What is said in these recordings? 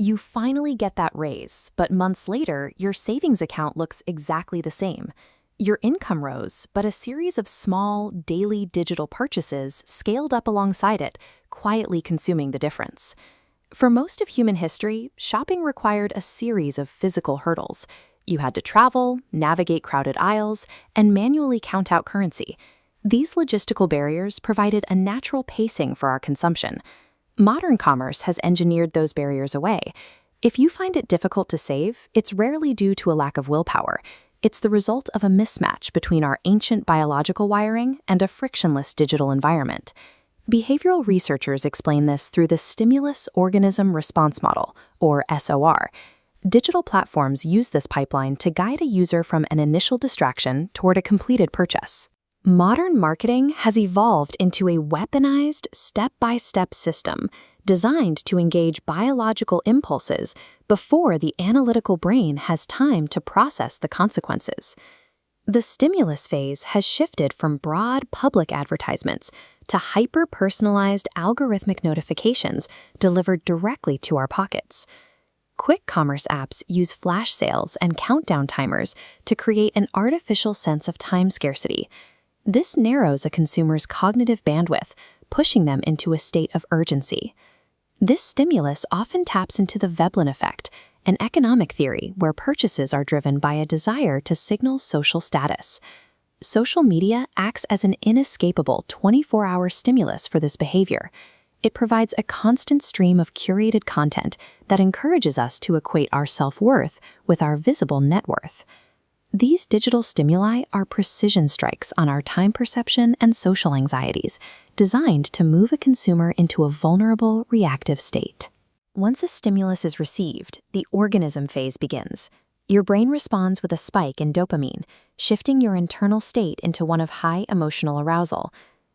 You finally get that raise, but months later, your savings account looks exactly the same. Your income rose, but a series of small, daily digital purchases scaled up alongside it, quietly consuming the difference. For most of human history, shopping required a series of physical hurdles. You had to travel, navigate crowded aisles, and manually count out currency. These logistical barriers provided a natural pacing for our consumption. Modern commerce has engineered those barriers away. If you find it difficult to save, it's rarely due to a lack of willpower. It's the result of a mismatch between our ancient biological wiring and a frictionless digital environment. Behavioral researchers explain this through the Stimulus Organism Response Model, or SOR. Digital platforms use this pipeline to guide a user from an initial distraction toward a completed purchase. Modern marketing has evolved into a weaponized, step-by-step system designed to engage biological impulses before the analytical brain has time to process the consequences. The stimulus phase has shifted from broad public advertisements to hyper-personalized algorithmic notifications delivered directly to our pockets. Quick commerce apps use flash sales and countdown timers to create an artificial sense of time scarcity. This narrows a consumer's cognitive bandwidth, pushing them into a state of urgency. This stimulus often taps into the Veblen effect, an economic theory where purchases are driven by a desire to signal social status. Social media acts as an inescapable 24-hour stimulus for this behavior. It provides a constant stream of curated content that encourages us to equate our self-worth with our visible net worth. These digital stimuli are precision strikes on our time perception and social anxieties, designed to move a consumer into a vulnerable, reactive state. Once a stimulus is received, the organism phase begins. Your brain responds with a spike in dopamine, shifting your internal state into one of high emotional arousal.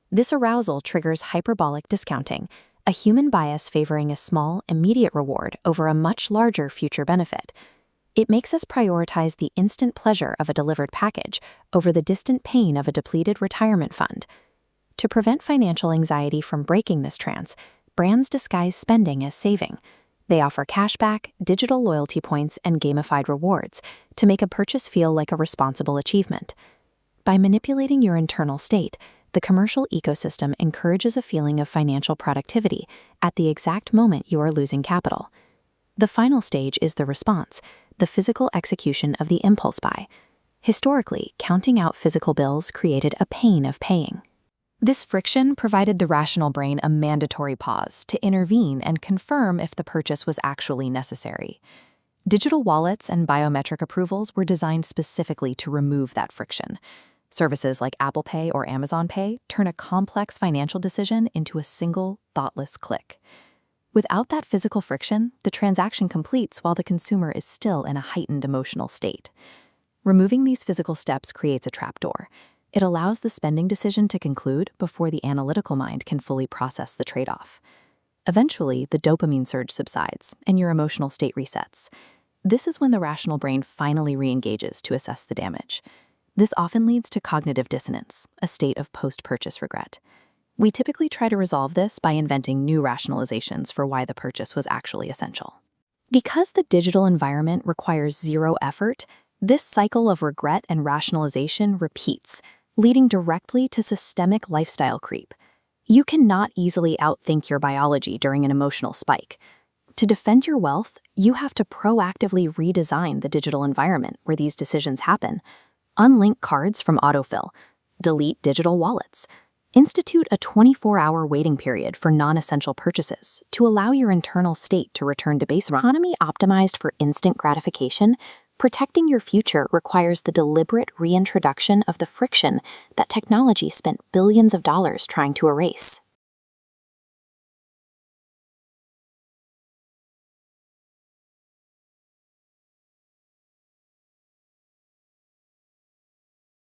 This arousal triggers hyperbolic discounting, a human bias favoring a small, immediate reward over a much larger future benefit. It makes us prioritize the instant pleasure of a delivered package over the distant pain of a depleted retirement fund. To prevent financial anxiety from breaking this trance, brands disguise spending as saving. They offer cashback, digital loyalty points, and gamified rewards to make a purchase feel like a responsible achievement. By manipulating your internal state, the commercial ecosystem encourages a feeling of financial productivity at the exact moment you are losing capital. The final stage is the response, the physical execution of the impulse buy. Historically, counting out physical bills created a pain of paying. This friction provided the rational brain a mandatory pause to intervene and confirm if the purchase was actually necessary. Digital wallets and biometric approvals were designed specifically to remove that friction. Services like Apple Pay or Amazon Pay turn a complex financial decision into a single, thoughtless click. Without that physical friction, the transaction completes while the consumer is still in a heightened emotional state. Removing these physical steps creates a trapdoor. It allows the spending decision to conclude before the analytical mind can fully process the trade-off. Eventually, the dopamine surge subsides and your emotional state resets. This is when the rational brain finally re-engages to assess the damage. This often leads to cognitive dissonance, a state of post-purchase regret. We typically try to resolve this by inventing new rationalizations for why the purchase was actually essential. Because the digital environment requires zero effort, this cycle of regret and rationalization repeats, leading directly to systemic lifestyle creep. You cannot easily outthink your biology during an emotional spike. To defend your wealth, you have to proactively redesign the digital environment where these decisions happen. Unlink cards from autofill. Delete digital wallets. Institute a 24-hour waiting period for non-essential purchases to allow your internal state to return to baseline. Economy optimized for instant gratification, protecting your future requires the deliberate reintroduction of the friction that technology spent billions of dollars trying to erase.